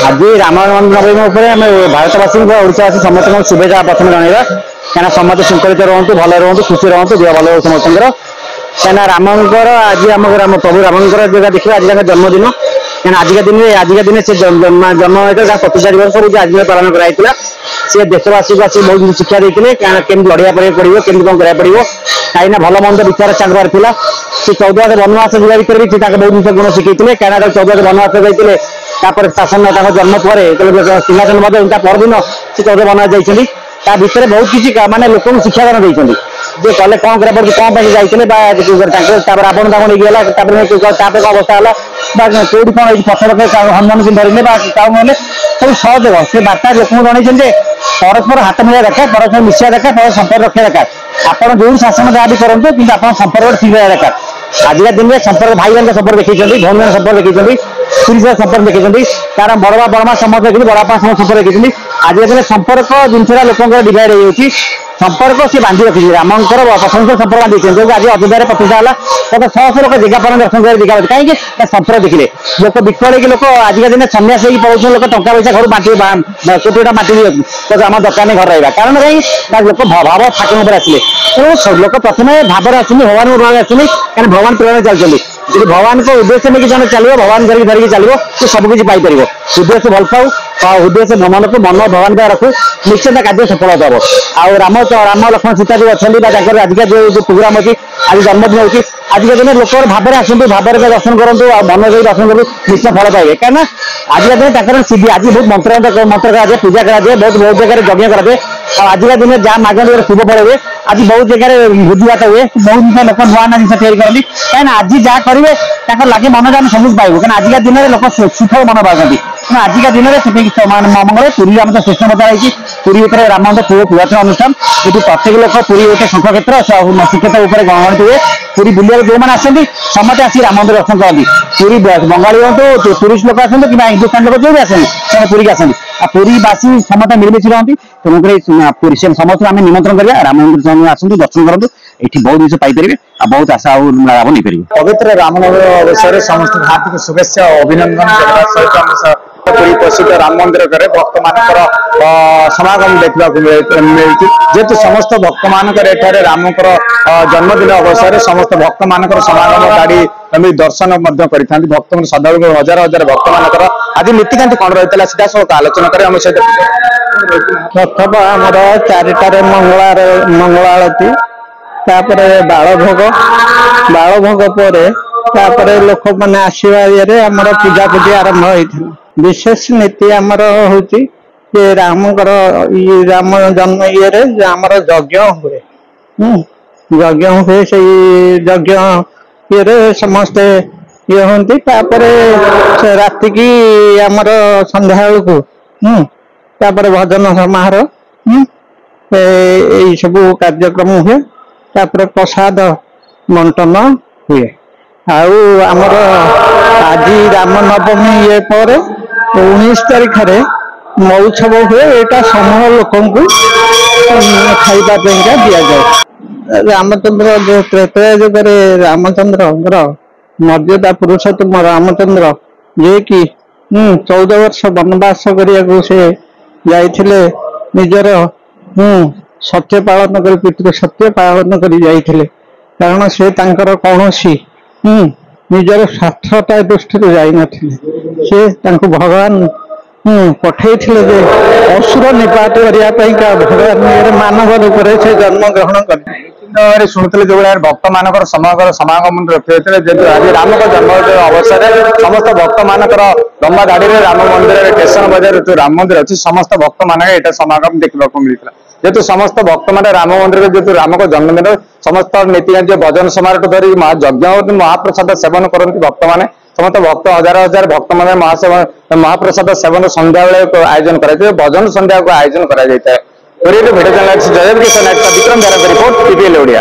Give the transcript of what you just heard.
आज रामनवमी आम भारतवासी ओडावासी समस्त शुभेच्छा प्रथम जनवा क्या समस्त श्रृंखलित रुँ भल रुँ खुशी रुँ देह भल हो समस्त क्या रामकर आज आम प्रभु रामकर जो देखिए आज जन्मदिन क्या आजिका दिन से जन्म होता 50 वर्ष आज पालन कराइला सी देशवासी को बहुत शिक्षा देते केमी लड़िया पड़ो केमी कौन करा पड़ो कहीं भल मंद विचार चांगार था सी 14 वनवास जिला भर भी बहुत जिन गुण शिखते क्या 14 वनवास जाते शासन जन्म पर सिंहासन परदिन से 14 वनवास जाती भर बहुत किसी मानने लोक शिक्षादान देते जे कले कौन करा पड़े कौन जाते रावण नहीं गला कौन अवस्था है कौटी कौन पथर हनुमान की धरने कहले सब सहज हो से बार्ता लोक जनई परस्पर हाथ मिला दरकार परस्पर मिसा दरकार परस्पर संपर्क रखा दरकार आप जो शासन जहाँ भी करूँ कि संपर्क ठीक रहा दरकार आजिका दिन में संपर्क भाई बहन संपर्क देखते भौन मान संपर्क देखते स्त्री संपर्क देखते तार बड़बा बड़मा समस्त देखते बड़ापा संपर्क देखते आजिका दिन संपर्क जिनसा लोक डिवाइड हो संपर्क सी बांधि रखी रामकर प्रथम संपर्क बांधि जो आज अयोध्या प्रतिष्ठा है शह लोक जगह पर दर्शन कर जगह कहीं संपर्क देखिले लोक विकल की लोक आजिका दिन सन्यास पड़ोस लोक टा पैसा घर बांटी कोटी बांटी आम दरकार घर रहा कारण कहीं लोक भाव ठाकुर पर आसिले तेणु लोक प्रथम भाव आसुनि भगवान भाव आसुनि क्या भगवान प्रेरणा चलते यदि भगवान को उद्देश्य नहीं जन चलो भगवान धरिकी चलो तो सबकि पाइपर उद्देश्य भल पाऊ उद्देश्य मन को मन भगवान का रखू निश्चित कार्य सफलता हम आउ राम लक्ष्मण सीता जो अच्छा आजिका जो प्रोग्राम अच्छी आज जन्मदिन होती आजिका दिन लोक भाव आसतु भाव दर्शन करूँ मन दर्शन करूँ निश्चय फल पाइबे क्या आजिका दिन सिद्धि आज बहुत मंत्र कराए पूजा कराए बहुत जगह यज्ञ कराए आजिका दिन जहाँ मागण शुभ फल आज बहुत जगह भोजी भात हुए बहुत जिन लोक नुआ नुआ जिन तैयारी करती कहीं आज जहाँ करेंगे लगे मन आम सब पाइबू क्या आजिका दिन में लोक सुख मन पाती तेना आजिका दिन में मंगल पुरी आम तो श्रेष्ठ बता है पुरी उपर राम मंदिर पुरातन अनुष्ठान ये प्रत्येक लोक पुरी गोटे शंख क्षेत्र श्रीक्षेत्र उपर गणित हुए पुरी बुलिया जो मैंने आसती समस्त आसी राम मंदिर दर्शन करती पुरी बंगाली हूँ टूरीस्ट लोक आसतु कि हिंदुस्तान लोक जो भी आसती पुरी आसती पुरीवासी समस्त मिलमिशी रहती तेणुकर समस्त आम निमंत्रण करा राम मंदिर आसतु दर्शन करूँ ये बहुत जिन पाइपर बहुत आशा लाभ नहीं पारे पवित्र रामनवमी अवसर समस्त हार्दिक शुभेच्छा अभिनंदन सहित पुरी प्रसिद्ध राम मंदिर भक्त मानकर समागम देखा मिलती जेहेतु समस्त भक्त मानकर रामकर जन्मदिन अवसर समस्त भक्त मानकर समागम गाड़ी दर्शन करता भक्त सदाबेले हजार हजार भक्त मानकर आज नीतिकांति कौन रही है सीधा सब आलोचना करें प्रथम आमर 4टार मंगल आलती बालभोग पर लोक मैंने आसवा ये आमर पूजा पूजी आरंभ होता विशेष नीति आमर हूँ रामकर राम जन्म ये आमर यज्ञ हुए यज्ञ हुए से यज्ञ ये समस्ते ये हमें राति की आमर संध्या बेलू भजन समारोह यही सब कार्यक्रम हुए प्रसाद बंटन हुए आमर आज रामनवमी ये पर 19 तारीख महोत्सव हुए यहाँ समूह लोक खाइबा दि जाए रामचंद्र जो त्रेतया युग रामचंद्र मर्यादा पुरुषोत्तम रामचंद्र जे कि 14 वर्ष वनवास करने से जाइथिले निजर सत्य पालन कर पितृ सत्य पालन कर जाइथिले कारण से तांकर कौनसी निजर स्वार्थता दृष्टि जाई नथिले से भगवान पठे असुर निपात करने भगवान मानव रूप से जन्म ग्रहण कर शुणुले जो भाई भक्त मानकर समागम रखते जेहतु आज राम का जन्म अवसर समस्त भक्त मानकर लंबा गाड़ी में राम मंदिर स्टेशन बजार जो राम मंदिर अच्छी समस्त भक्त मान समागम देखा मिलता जेहतु समस्त भक्त मान राम मंदिर जेहतु राम को जन्मदिन समस्त नीति भजन समारोह धरी यज्ञ महाप्रसाद सेवन करती भक्त मैंने समस्त भक्त हजार हजार भक्त मैंने महाप्रसाद सेवन संध्या बेले आयोजन कराई भजन संध्या को आयोजन कराई भिडियो जर्नलिस्ट जय विक्रम रिपोर्ट टीवीएल ओडिया।